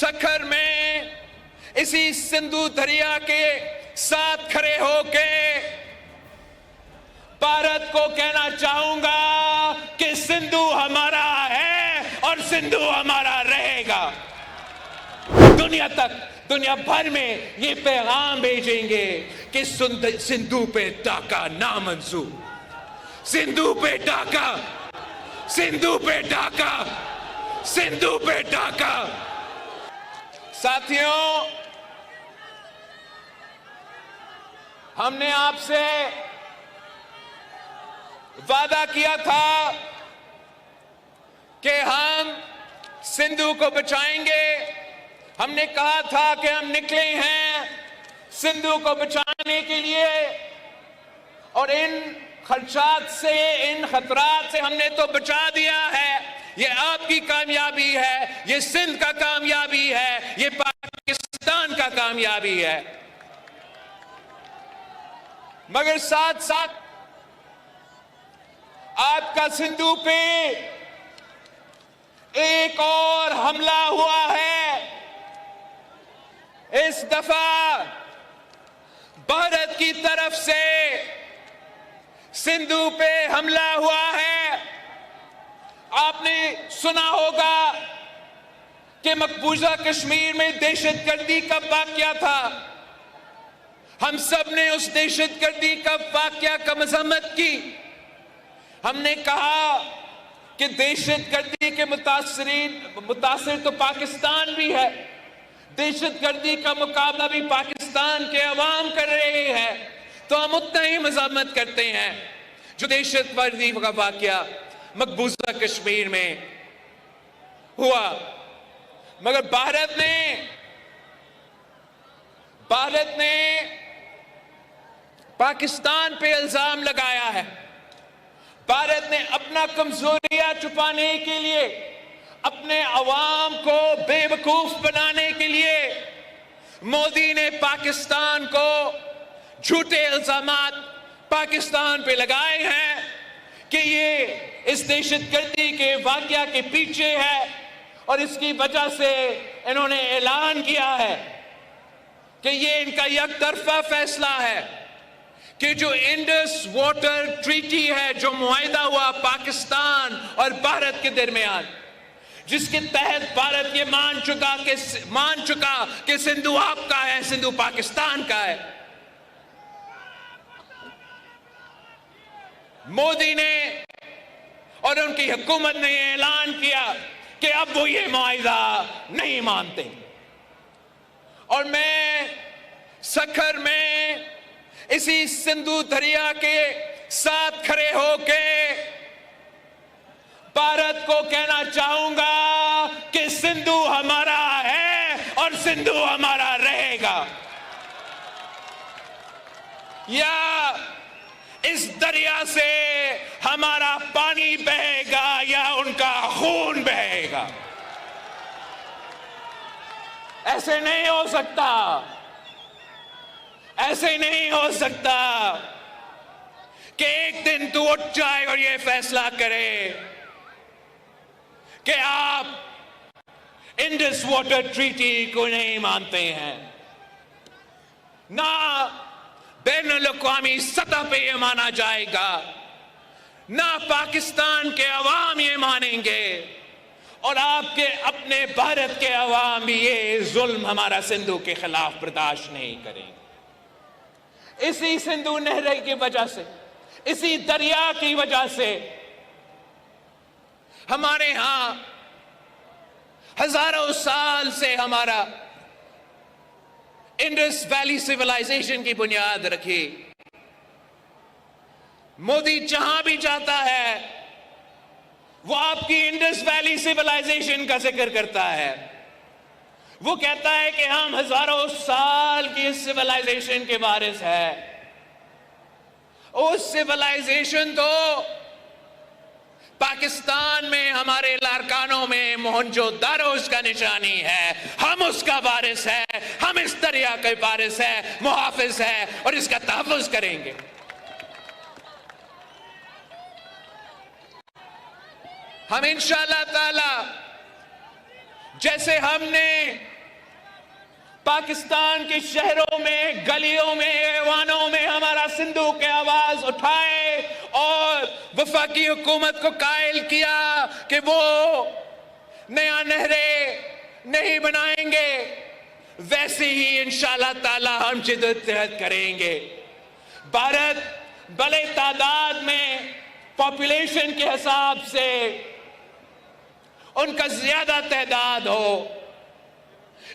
सखर में इसी सिंधु दरिया के साथ खड़े होके भारत को कहना चाहूंगा कि सिंधु हमारा है और सिंधु हमारा रहेगा। दुनिया भर में ये पैगाम भेजेंगे कि सिंधु पे डाका नामंजूर, सिंधु पे डाका, सिंधु पे डाका, सिंधु पे डाका। साथियों, हमने आपसे वादा किया था कि हम सिंधु को बचाएंगे। हमने कहा था कि हम निकले हैं सिंधु को बचाने के लिए, और इन खदशात से, इन खतरात से हमने तो बचा दिया है। ये आपकी कामयाबी है, ये सिंध का कामयाबी है, ये पाकिस्तान का कामयाबी है। मगर साथ साथ आपका सिंधु पे एक और हमला हुआ है। इस दफा भारत की तरफ से सिंधु पे हमला हुआ है। आपने सुना होगा कि मकबूजा कश्मीर में दहशतगर्दी का वाकया था। हम सब ने उस दहशतगर्दी का वाकया का मजम्मत की। हमने कहा कि दहशतगर्दी के मुतासिर तो पाकिस्तान भी है, दहशतगर्दी का मुकाबला भी पाकिस्तान के अवाम कर रहे हैं, तो हम उतना ही मजम्मत करते हैं जो दहशतगर्दी का वाकया मकबूजा कश्मीर में हुआ। मगर भारत ने पाकिस्तान पे इल्जाम लगाया है। भारत ने अपना कमजोरियां छुपाने के लिए, अपने अवाम को बेवकूफ बनाने के लिए मोदी ने पाकिस्तान को झूठे इल्जामात पाकिस्तान पे लगाए हैं कि ये इस दहशतगर्दी के वाकया के पीछे है, और इसकी वजह से इन्होंने ऐलान किया है कि ये इनका एकतरफा फैसला है कि जो इंडस वाटर ट्रीटी है, जो मुआहिदा हुआ पाकिस्तान और भारत के दरमियान, जिसके तहत भारत ये मान चुका कि सिंधु आपका है, सिंधु पाकिस्तान का है। मोदी ने और उनकी हुकूमत ने ऐलान किया कि अब वो ये मुआहिदा नहीं मानते। और मैं सखर में इसी सिंधु दरिया के साथ खड़े होके भारत को कहना चाहूंगा कि सिंधु हमारा है और सिंधु हमारा रहेगा। या इस दरिया से हमारा पानी बहेगा या उनका खून बहेगा। ऐसे नहीं हो सकता, ऐसे नहीं हो सकता कि एक दिन तू उठ जाए और ये फैसला करे कि आप इंडस वाटर ट्रीटी को नहीं मानते हैं। ना बैनुल-अक़वामी सतह पे ये माना जाएगा, ना पाकिस्तान के अवाम ये मानेंगे, और आपके अपने भारत के अवाम भी ये जुल्म हमारा सिंधु के खिलाफ बर्दाश्त नहीं करेंगे। इसी सिंधु नहर की वजह से, इसी दरिया की वजह से हमारे यहां हजारों साल से हमारा इंडस वैली सिविलाइजेशन की बुनियाद रखी। मोदी जहां भी जाता है वो आपकी इंडस वैली सिविलाइजेशन का जिक्र करता है। वो कहता है कि हम हजारों साल की इस सिविलाइजेशन के वारिस है। उस सिविलाइजेशन तो पाकिस्तान में हमारे लारकानों में मोहनजोदारो उसका निशानी है। हम उसका वारिस है, हम इस दरिया के वारिस है, मुहाफिज है, और इसका तहफ़्फ़ुज़ करेंगे। हम इंशाअल्लाह ताला जैसे हमने पाकिस्तान के शहरों में, गलियों में, ऐवानों में हमारा सिंधु की आवाज उठाए और वफाकी हुकूमत को कायल किया कि वो नया नहरें नहीं बनाएंगे, वैसे ही इंशाअल्लाह ताला हम जिद्दोजहद करेंगे। भारत बड़े तादाद में पॉपुलेशन के हिसाब से उनका ज्यादा तादाद हो,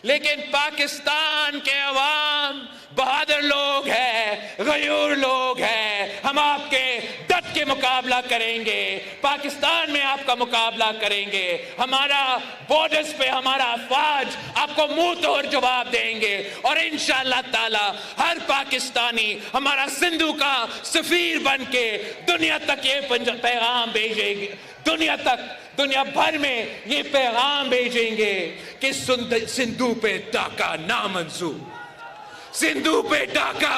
लेकिन पाकिस्तान के अवाम बहादुर लोग हैं, गयूर लोग हैं। हम आपके डट के मुकाबला करेंगे, पाकिस्तान में आपका मुकाबला करेंगे। हमारा बॉर्डर्स पे हमारा अफवाज आपको मुंह तोड़ जवाब देंगे और इंशाअल्लाह ताला हर पाकिस्तानी हमारा सिंधु का सफीर बन के दुनिया तक ये पैगाम भेजेंगे, दुनिया भर में ये पैगाम भेजेंगे कि सिंधु पे डाका नामंजूर, सिंधु पे डाका,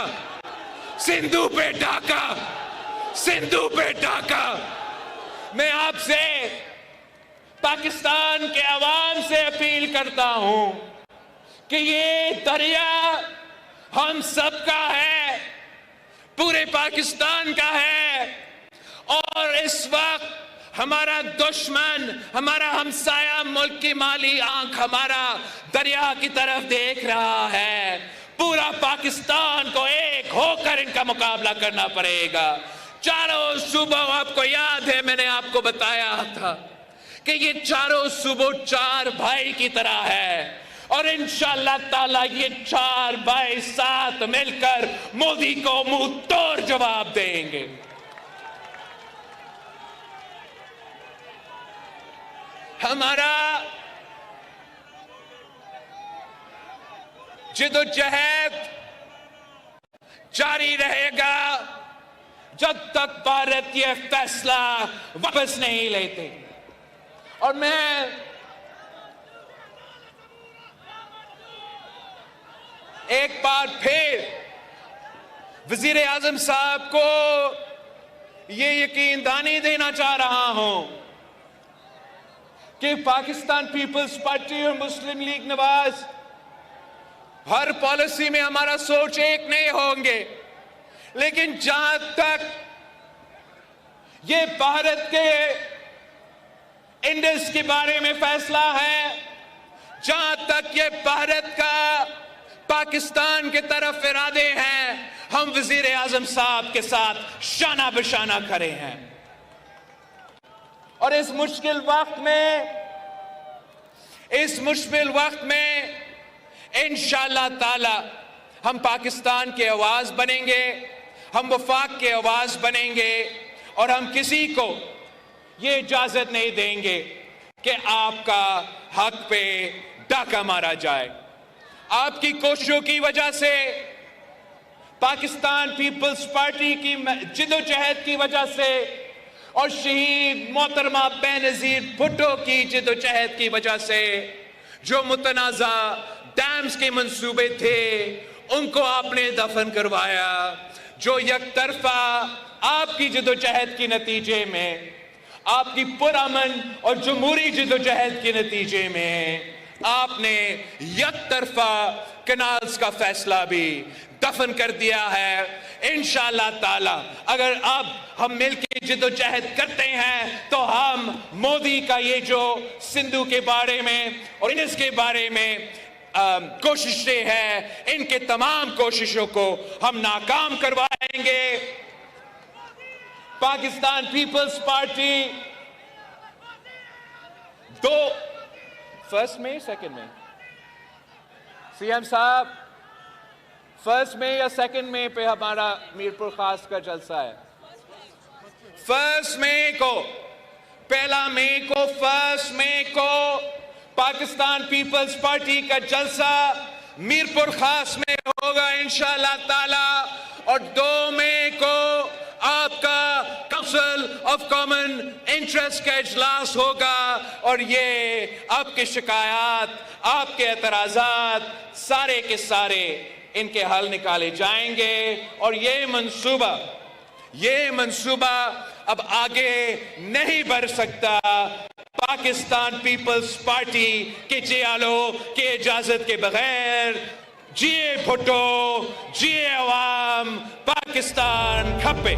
सिंधु पे डाका, सिंधु पे डाका। मैं आपसे पाकिस्तान के अवाम से अपील करता हूं कि ये दरिया हम सबका है, पूरे पाकिस्तान का है और इस वक्त हमारा दुश्मन, हमारा हमसाया मुल्क की माली आंख हमारा दरिया की तरफ देख रहा है। पूरा पाकिस्तान को एक होकर इनका मुकाबला करना पड़ेगा। चारों सूबों, आपको याद है मैंने आपको बताया था कि ये चारों सूबों चार भाई की तरह है और इंशाअल्लाह ताला ये चार भाई साथ मिलकर मोदी को मुंह तोड़ जवाब देंगे। हमारा जिद्दोजहद जारी रहेगा जब तक भारत यह फैसला वापस नहीं लेते। और मैं एक बार फिर वजीर आजम साहब को ये यकीनदानी देना चाह रहा हूं कि पाकिस्तान पीपल्स पार्टी और मुस्लिम लीग नवाज हर पॉलिसी में हमारा सोच एक नहीं होंगे, लेकिन जहां तक ये भारत के इंडस के बारे में फैसला है, जहां तक ये भारत का पाकिस्तान के तरफ इरादे हैं, हम वजीर आजम साहब के साथ शाना बशाना खड़े हैं। और इस मुश्किल वक्त में इंशाअल्लाह ताला हम पाकिस्तान के आवाज बनेंगे, हम वफाक के आवाज बनेंगे और हम किसी को ये इजाजत नहीं देंगे कि आपका हक पे डाका मारा जाए। आपकी कोशिशों की वजह से, पाकिस्तान पीपल्स पार्टी की जिद्दोजहद की वजह से और शहीद मोहतरमा बेनजीर भुट्टो की जिद्दोजहद की वजह से जो मुतनाज़ा डैम्स के मंसूबे थे उनको आपने दफन करवाया। जो यकतरफा आपकी जिद्दोजहद के नतीजे में, आपकी पुरअमन और जमहूरी जिद्दोजहद के नतीजे में आपने यकतरफा कैनाल्स का फैसला भी दफन कर दिया है। इंशाअल्लाह ताला अगर अब हम मिलकर जिद्दोजहद करते हैं तो हम मोदी का ये जो सिंधु के बारे में और इसके बारे में कोशिशें हैं, इनके तमाम कोशिशों को हम नाकाम करवाएंगे। पाकिस्तान पीपल्स पार्टी फर्स्ट में, सेकंड में, सीएम साहब फर्स्ट में या सेकंड में पे हमारा मीरपुर खास का जलसा है? फर्स्ट मई को, पहला मई को, फर्स्ट मई को पाकिस्तान पीपल्स पार्टी का जलसा मीरपुर खास में होगा इंशाअल्लाह ताला। और 2 मई को आपका काउंसिल ऑफ कॉमन इंटरेस्ट का इजलास होगा और ये आपके शिकायत, आपके एतराजात सारे के सारे इनके हल निकाले जाएंगे और ये मंसूबा अब आगे नहीं बढ़ सकता। पाकिस्तान पीपल्स पार्टी के चेयालो के इजाजत के बगैर जिए भुट्टो जिए अवाम पाकिस्तान खपे।